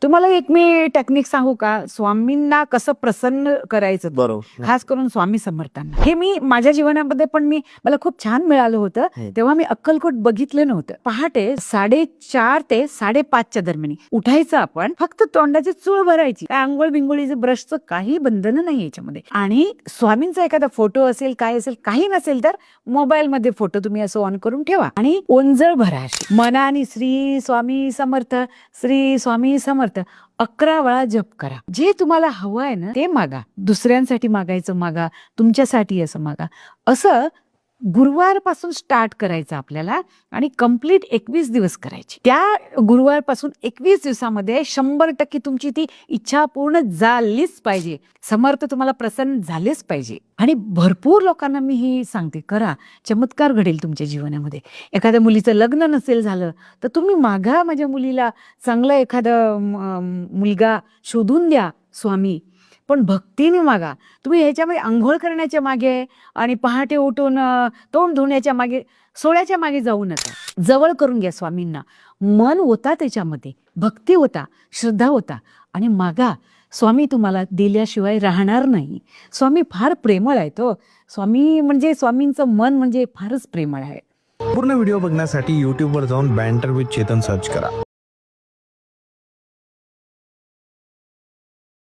तुम्हाला एक मी टेक्निक सांगू का, स्वामींना कसं प्रसन्न करायचं, बरोबर. खास करून स्वामी समर्थांना. हे मी माझ्या जीवनामध्ये पण मला खूप छान मिळालं होतं. तेव्हा मी अक्कलकोट बघितलं नव्हतं. पहाटे 4:30 ते 5:30च्या दरम्यान उठायचं आपण, फक्त तोंडाची चूळ भरायची, आंघोळ बिंगोळीचं ब्रशचं काही बंधन नाही याच्यामध्ये. आणि स्वामींचा एखादा फोटो असेल, काय असेल, काही नसेल तर मोबाईल मध्ये फोटो तुम्ही असं ऑन करून ठेवा आणि ओंजळ भरा मनाने श्री स्वामी समर्थ, श्री स्वामी समर्थ 11 वेळा जप करा. जे तुम्हाला हवं आहे ना ते मागा. दुसऱ्यांसाठी मागायचं मागा, तुमच्यासाठी असं मागा. असं गुरुवारपासून स्टार्ट करायचं आपल्याला आणि कंप्लीट 21 दिवस करायची. त्या गुरुवारपासून 21 दिवसामध्ये 100% तुमची ती इच्छा पूर्ण झालीच पाहिजे. समर्थ तुम्हाला प्रसन्न झालेच पाहिजे. आणि भरपूर लोकांना मी ही सांगते, करा, चमत्कार घडेल तुमच्या जीवनामध्ये. एखाद्या मुलीचं लग्न नसेल झालं तर तुम्ही मागा, माझ्या मुलीला चांगला एखादा मुलगा शोधून द्या स्वामी, पण भक्तीने मागा. तुम्ही ह्याच्यामध्ये आंघोळ करण्याच्या मागे आणि पहाटे उठून तोंड धुण्याच्या मागे, सोळ्याच्या मागे जाऊ नका. जवळ करून घ्या स्वामींना. मन होता, त्याच्यामध्ये भक्ती होता, श्रद्धा होता आणि मागा. स्वामी तुम्हाला दिल्याशिवाय राहणार नाही. स्वामी फार प्रेमळ आहे. तो स्वामी म्हणजे, स्वामींचं मन म्हणजे फारच प्रेमळ आहे. पूर्ण व्हिडिओ बघण्यासाठी YouTubeवर जाऊन बँटर विथ चेतन सर्च करा.